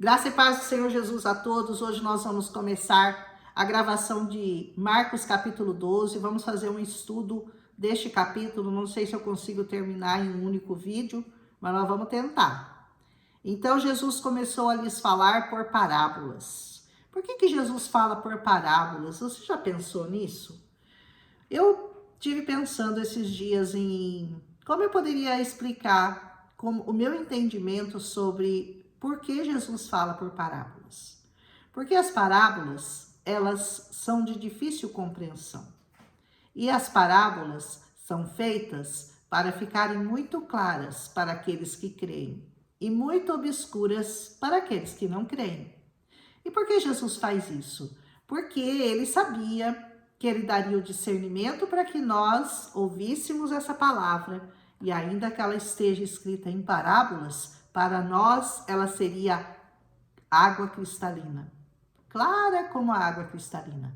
Graça e paz do Senhor Jesus a todos. Hoje nós vamos começar a gravação de Marcos capítulo 12. Vamos fazer um estudo deste capítulo. Não sei se eu consigo terminar em um único vídeo, mas nós vamos tentar. Então Jesus começou a lhes falar por parábolas. Por que Jesus fala por parábolas? Você já pensou nisso? Eu tive pensando esses dias em como eu poderia explicar o meu entendimento sobre por que Jesus fala por parábolas. Porque as parábolas, elas são de difícil compreensão. E as parábolas são feitas para ficarem muito claras para aqueles que creem e muito obscuras para aqueles que não creem. E por que Jesus faz isso? Porque ele sabia que ele daria o discernimento para que nós ouvíssemos essa palavra, e ainda que ela esteja escrita em parábolas, para nós ela seria água cristalina, clara como a água cristalina.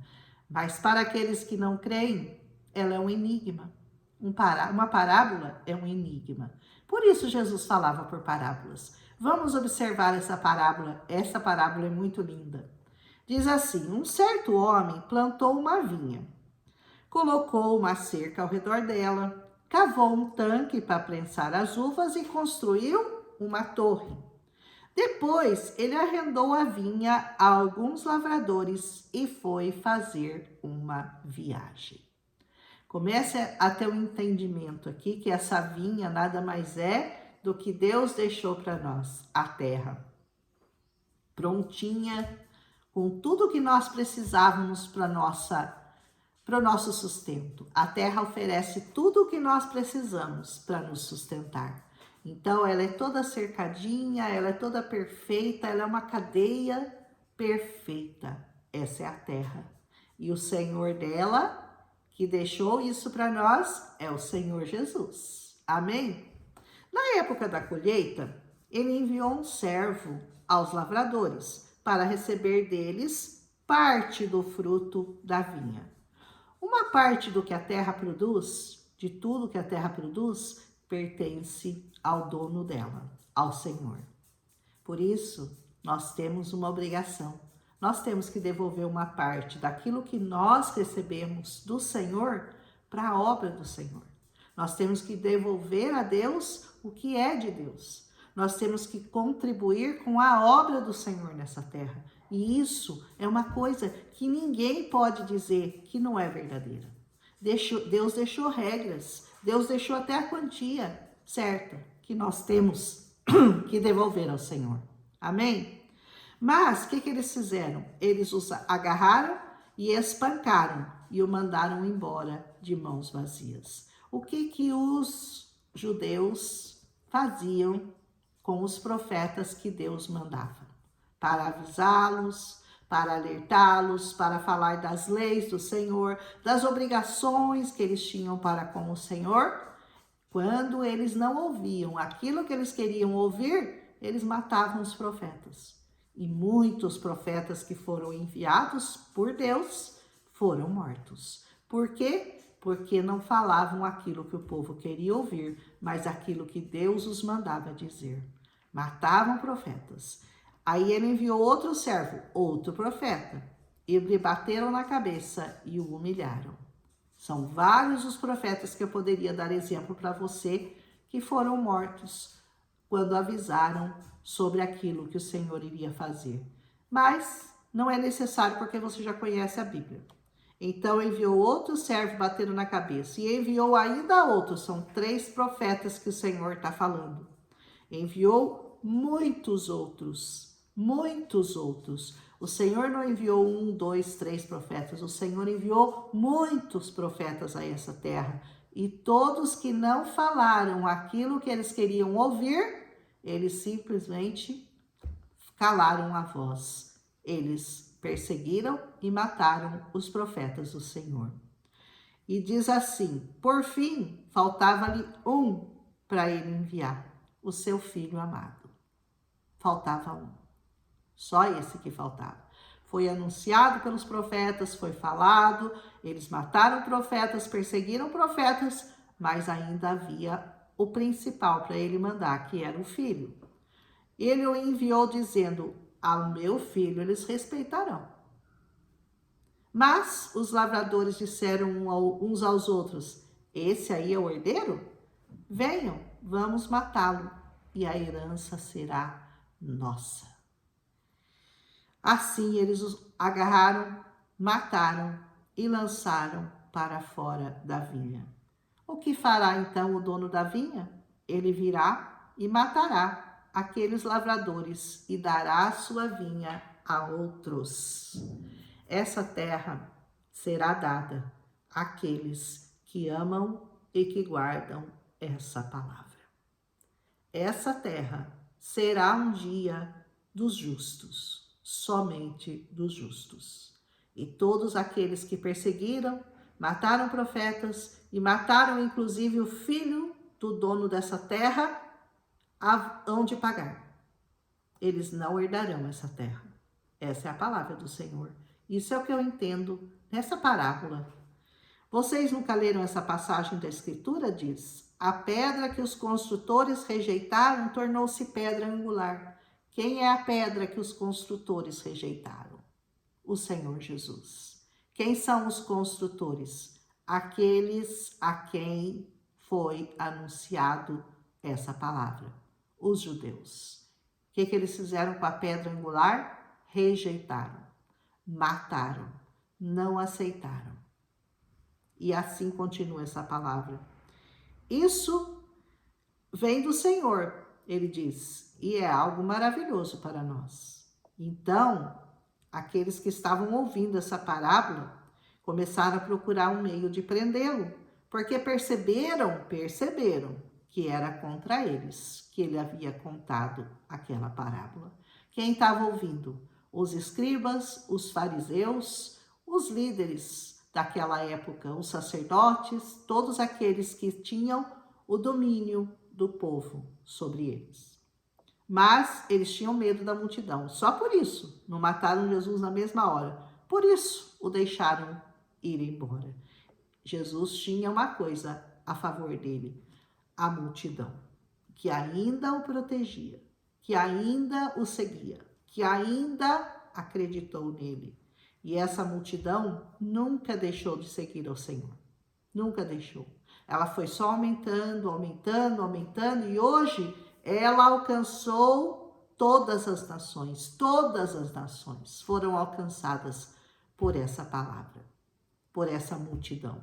Mas para aqueles que não creem, ela é um enigma. Uma parábola é um enigma. Por isso Jesus falava por parábolas. Vamos observar essa parábola. Essa parábola é muito linda. Diz assim: um certo homem plantou uma vinha, colocou uma cerca ao redor dela, cavou um tanque para prensar as uvas e construiu uma torre. Depois, ele arrendou a vinha a alguns lavradores e foi fazer uma viagem. Comece a ter um entendimento aqui que essa vinha nada mais é do que Deus deixou para nós, a terra, prontinha, com tudo que nós precisávamos para o nosso sustento. A terra oferece tudo o que nós precisamos para nos sustentar. Então, ela é toda cercadinha, ela é toda perfeita, ela é uma cadeia perfeita. Essa é a terra. E o Senhor dela, que deixou isso para nós, é o Senhor Jesus. Amém? Na época da colheita, ele enviou um servo aos lavradores para receber deles parte do fruto da vinha. Uma parte do que a terra produz, de tudo que a terra produz, pertence ao dono dela, ao Senhor. Por isso, nós temos uma obrigação. Nós temos que devolver uma parte daquilo que nós recebemos do Senhor para a obra do Senhor. Nós temos que devolver a Deus o que é de Deus. Nós temos que contribuir com a obra do Senhor nessa terra. E isso é uma coisa que ninguém pode dizer que não é verdadeira. Deus deixou regras, Deus deixou até a quantia certa que nós temos que devolver ao Senhor. Amém? Mas o que eles fizeram? Eles os agarraram e espancaram e o mandaram embora de mãos vazias. O que os judeus faziam com os profetas que Deus mandava? Para avisá-los, para alertá-los, para falar das leis do Senhor, das obrigações que eles tinham para com o Senhor. Quando eles não ouviam aquilo que eles queriam ouvir, eles matavam os profetas. E muitos profetas que foram enviados por Deus foram mortos. Por quê? Porque não falavam aquilo que o povo queria ouvir, mas aquilo que Deus os mandava dizer. Matavam profetas. Aí ele enviou outro servo, outro profeta, e lhe bateram na cabeça e o humilharam. São vários os profetas que eu poderia dar exemplo para você que foram mortos quando avisaram sobre aquilo que o Senhor iria fazer. Mas não é necessário porque você já conhece a Bíblia. Então enviou outro servo batendo na cabeça e enviou ainda outro. São 3 profetas que o Senhor está falando. Enviou muitos outros, muitos outros. O Senhor não enviou 1, 2, 3 profetas. O Senhor enviou muitos profetas a essa terra. E todos que não falaram aquilo que eles queriam ouvir, eles simplesmente calaram a voz. Eles perseguiram e mataram os profetas do Senhor. E diz assim: por fim, faltava-lhe um para ele enviar, o seu filho amado. Faltava um. Só esse que faltava. Foi anunciado pelos profetas, foi falado, eles mataram profetas, perseguiram profetas, mas ainda havia o principal para ele mandar, que era o filho. Ele o enviou dizendo: ao meu filho eles respeitarão. Mas os lavradores disseram uns aos outros: esse aí é o herdeiro? Venham, vamos matá-lo, e a herança será nossa. Assim eles os agarraram, mataram e lançaram para fora da vinha. O que fará então o dono da vinha? Ele virá e matará aqueles lavradores e dará a sua vinha a outros. Essa terra será dada àqueles que amam e que guardam essa palavra. Essa terra será um dia dos justos, somente dos justos. E todos aqueles que perseguiram, mataram profetas e mataram inclusive o filho do dono dessa terra, hão de pagar. Eles não herdarão essa terra. Essa é a palavra do Senhor. Isso é o que eu entendo nessa parábola. Vocês nunca leram essa passagem da Escritura? Diz: a pedra que os construtores rejeitaram tornou-se pedra angular. Quem é a pedra que os construtores rejeitaram? O Senhor Jesus. Quem são os construtores? Aqueles a quem foi anunciado essa palavra, os judeus. O que eles fizeram com a pedra angular? Rejeitaram, mataram, não aceitaram. E assim continua essa palavra. Isso vem do Senhor, ele diz, e é algo maravilhoso para nós. Então, aqueles que estavam ouvindo essa parábola começaram a procurar um meio de prendê-lo, porque perceberam que era contra eles que ele havia contado aquela parábola. Quem estava ouvindo? Os escribas, os fariseus, os líderes daquela época, os sacerdotes, todos aqueles que tinham o domínio do povo sobre eles. Mas eles tinham medo da multidão, só por isso não mataram Jesus na mesma hora, por isso o deixaram ir embora. Jesus tinha uma coisa a favor dele, a multidão, que ainda o protegia, que ainda o seguia, que ainda acreditou nele. E essa multidão nunca deixou de seguir ao Senhor, nunca deixou. Ela foi só aumentando, e hoje ela alcançou todas as nações foram alcançadas por essa palavra, por essa multidão.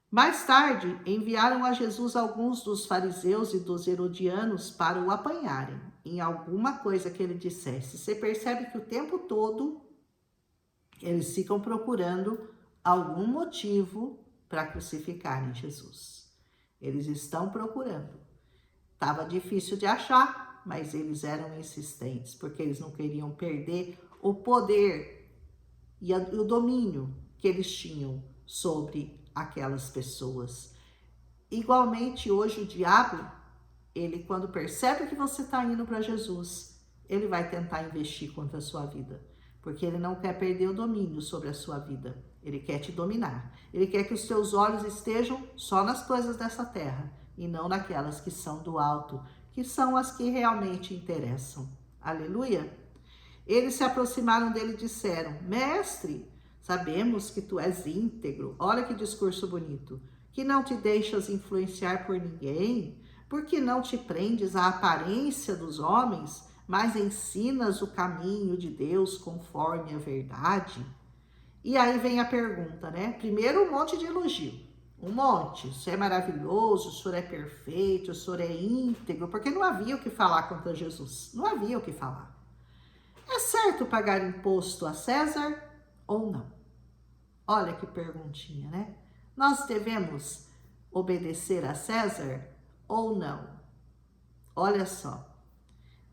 Mais tarde, enviaram a Jesus alguns dos fariseus e dos herodianos para o apanharem em alguma coisa que ele dissesse. Você percebe que o tempo todo eles ficam procurando algum motivo para crucificarem Jesus. Eles estão procurando. Estava difícil de achar, mas eles eram insistentes, porque eles não queriam perder o poder e o domínio que eles tinham sobre aquelas pessoas. Igualmente, hoje o diabo, ele quando percebe que você está indo para Jesus, ele vai tentar investir contra a sua vida, porque ele não quer perder o domínio sobre a sua vida. Ele quer te dominar. Ele quer que os teus olhos estejam só nas coisas dessa terra e não naquelas que são do alto, que são as que realmente interessam. Aleluia! Eles se aproximaram dele e disseram: Mestre, sabemos que tu és íntegro. Olha que discurso bonito. Que não te deixas influenciar por ninguém, porque não te prendes à aparência dos homens, mas ensinas o caminho de Deus conforme a verdade. E aí vem a pergunta, né? Primeiro um monte de elogio, um monte. O senhor é maravilhoso, o senhor é perfeito, o senhor é íntegro, porque não havia o que falar contra Jesus, não havia o que falar. É certo pagar imposto a César ou não? Olha que perguntinha, né? Nós devemos obedecer a César ou não? Olha só.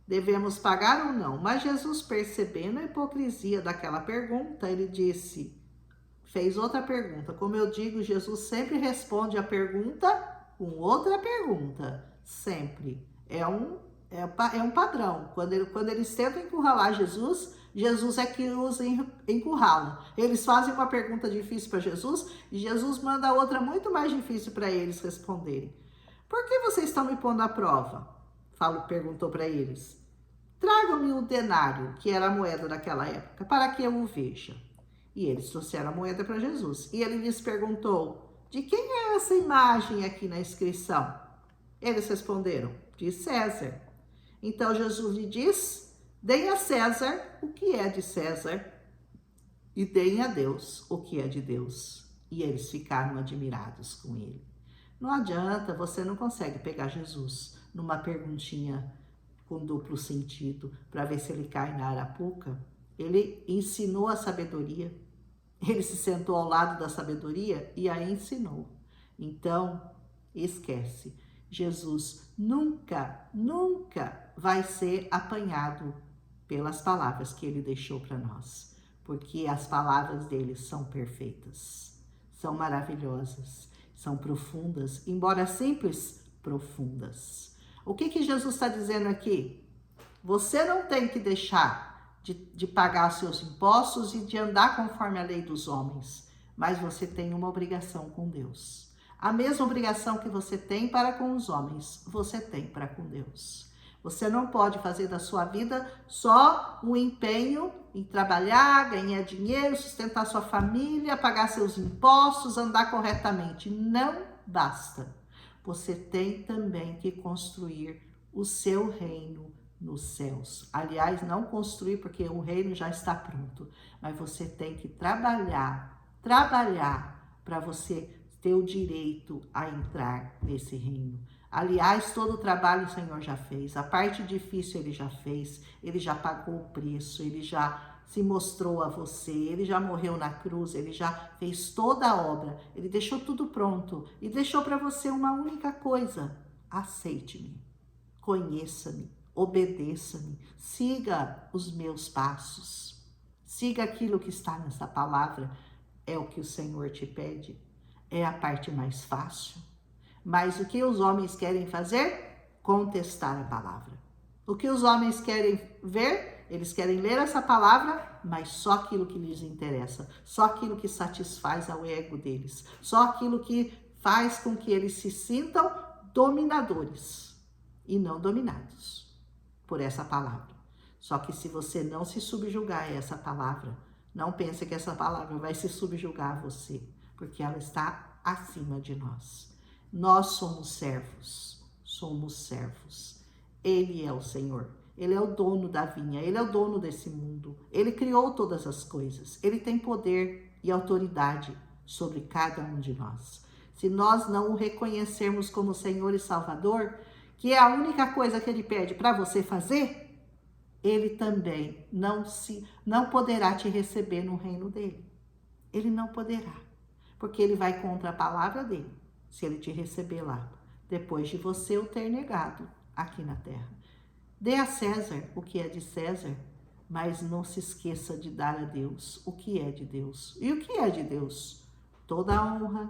Devemos pagar ou não? Mas Jesus, percebendo a hipocrisia daquela pergunta, ele fez outra pergunta. Como eu digo, Jesus sempre responde a pergunta com outra pergunta. Sempre. É um padrão. Quando eles tentam encurralar Jesus, Jesus é que os encurrala. Eles fazem uma pergunta difícil para Jesus e Jesus manda outra muito mais difícil para eles responderem. Por que vocês estão me pondo à prova? Perguntou para eles. tragam-me o denário, que era a moeda daquela época, para que eu o veja. E eles trouxeram a moeda para Jesus. E ele lhes perguntou, de quem é essa imagem aqui na inscrição? Eles responderam, de César. Então Jesus lhe diz, deem a César o que é de César e deem a Deus o que é de Deus. E eles ficaram admirados com ele. Não adianta, você não consegue pegar Jesus numa perguntinha com duplo sentido para ver se ele cai na arapuca. Ele ensinou a sabedoria. Ele se sentou ao lado da sabedoria e a ensinou. Então, esquece. Jesus nunca vai ser apanhado pelas palavras que ele deixou para nós, porque as palavras dele são perfeitas, são maravilhosas, são profundas, embora simples, profundas. O que Jesus está dizendo aqui? Você não tem que deixar de pagar seus impostos e de andar conforme a lei dos homens, mas você tem uma obrigação com Deus. A mesma obrigação que você tem para com os homens, você tem para com Deus. Você não pode fazer da sua vida só um empenho em trabalhar, ganhar dinheiro, sustentar sua família, pagar seus impostos, andar corretamente. Não basta. Você tem também que construir o seu reino nos céus. Aliás, não construir porque o reino já está pronto, mas você tem que trabalhar para você ter o direito a entrar nesse reino. Aliás, todo o trabalho o Senhor já fez, a parte difícil ele já fez, ele já pagou o preço, ele já se mostrou a você, ele já morreu na cruz, ele já fez toda a obra, ele deixou tudo pronto e deixou para você uma única coisa: aceite-me, conheça-me, obedeça-me, siga os meus passos, siga aquilo que está nessa palavra. É o que o Senhor te pede. É a parte mais fácil. Mas o que os homens querem fazer? Contestar a palavra. O que os homens querem ver? Eles querem ler essa palavra, mas só aquilo que lhes interessa. Só aquilo que satisfaz ao ego deles. Só aquilo que faz com que eles se sintam dominadores e não dominados por essa palavra. Só que se você não se subjugar a essa palavra, não pense que essa palavra vai se subjugar a você, porque ela está acima de nós. Nós somos servos, Ele é o Senhor, Ele é o dono da vinha, Ele é o dono desse mundo, Ele criou todas as coisas, Ele tem poder e autoridade sobre cada um de nós. Se nós não o reconhecermos como Senhor e Salvador, que é a única coisa que Ele pede para você fazer, Ele também não poderá te receber no reino dele. Ele não poderá. Porque ele vai contra a palavra dele, se ele te receber lá, depois de você o ter negado aqui na terra. Dê a César o que é de César, mas não se esqueça de dar a Deus o que é de Deus. E o que é de Deus? Toda a honra,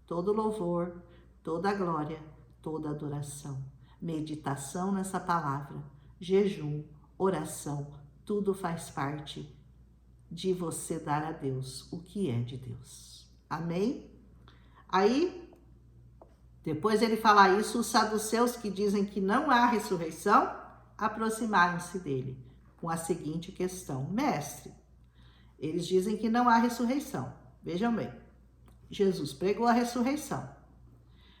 todo louvor, toda a glória, toda a adoração. Meditação nessa palavra, jejum, oração, tudo faz parte de você dar a Deus o que é de Deus. Amém? Aí, depois ele falar isso, os saduceus, que dizem que não há ressurreição, aproximaram-se dele com a seguinte questão: mestre, eles dizem que não há ressurreição. Vejam bem, Jesus pregou a ressurreição.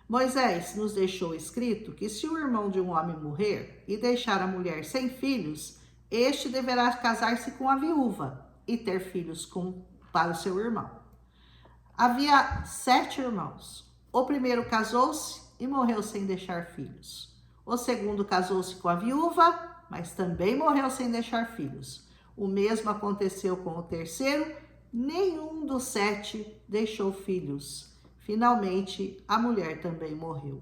Moisés nos deixou escrito que se o irmão de um homem morrer e deixar a mulher sem filhos, este deverá casar-se com a viúva e ter filhos para o seu irmão. Havia 7 irmãos. O primeiro casou-se e morreu sem deixar filhos. O segundo casou-se com a viúva, mas também morreu sem deixar filhos. O mesmo aconteceu com o terceiro. Nenhum dos 7 deixou filhos. Finalmente, a mulher também morreu.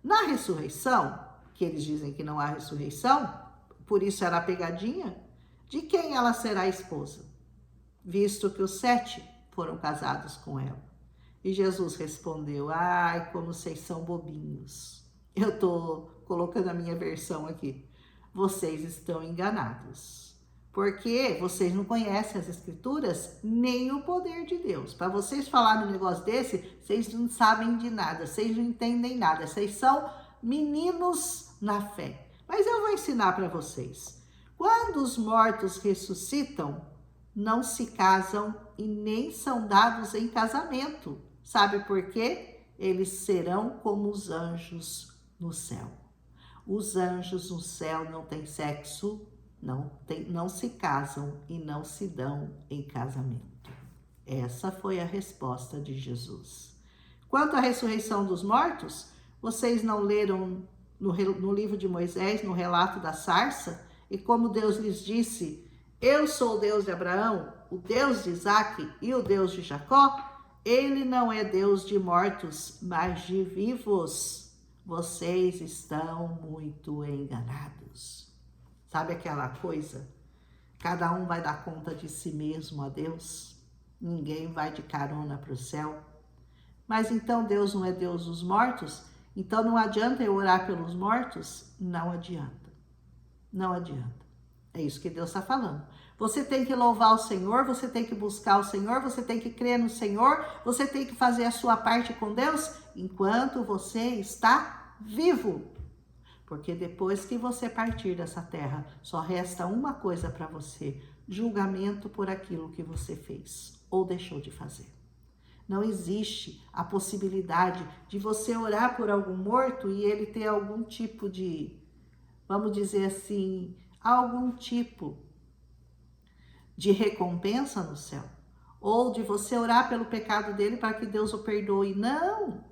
Na ressurreição, que eles dizem que não há ressurreição, por isso era a pegadinha, de quem ela será esposa? Visto que os 7 foram casados com ela. E Jesus respondeu: ai, como vocês são bobinhos. Eu estou colocando a minha versão aqui. Vocês estão enganados. Porque vocês não conhecem as escrituras nem o poder de Deus. Para vocês falarem um negócio desse, vocês não sabem de nada, vocês não entendem nada. Vocês são meninos na fé. Mas eu vou ensinar para vocês. Quando os mortos ressuscitam, não se casam e nem são dados em casamento. Sabe por quê? Eles serão como os anjos no céu. Os anjos no céu não têm sexo, não se casam e não se dão em casamento. Essa foi a resposta de Jesus. Quanto à ressurreição dos mortos, vocês não leram no livro de Moisés, no relato da sarça, e como Deus lhes disse: eu sou o Deus de Abraão, o Deus de Isaque e o Deus de Jacó? Ele não é Deus de mortos, mas de vivos. Vocês estão muito enganados. Sabe aquela coisa? Cada um vai dar conta de si mesmo a Deus. Ninguém vai de carona para o céu. Mas então Deus não é Deus dos mortos? Então não adianta eu orar pelos mortos? Não adianta. Não adianta. É isso que Deus está falando. Você tem que louvar o Senhor, você tem que buscar o Senhor, você tem que crer no Senhor, você tem que fazer a sua parte com Deus enquanto você está vivo. Porque depois que você partir dessa terra, só resta uma coisa para você: julgamento por aquilo que você fez ou deixou de fazer. Não existe a possibilidade de você orar por algum morto e ele ter algum tipo de, vamos dizer assim, algum tipo de recompensa no céu, ou de você orar pelo pecado dele para que Deus o perdoe. Não!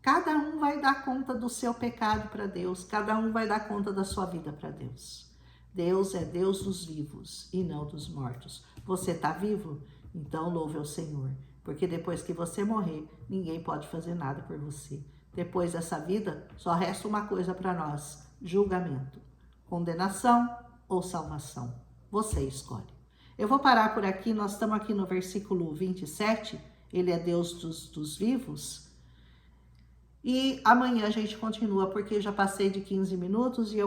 Cada um vai dar conta do seu pecado para Deus, cada um vai dar conta da sua vida para Deus. Deus é Deus dos vivos e não dos mortos. Você está vivo? Então louve ao Senhor, porque depois que você morrer, ninguém pode fazer nada por você. Depois dessa vida, só resta uma coisa para nós: julgamento, condenação ou salvação. Você escolhe. Eu vou parar por aqui, nós estamos aqui no versículo 27, ele é Deus dos vivos. E amanhã a gente continua, porque já passei de 15 minutos e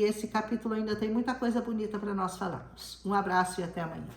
esse capítulo ainda tem muita coisa bonita para nós falarmos. Um abraço e até amanhã.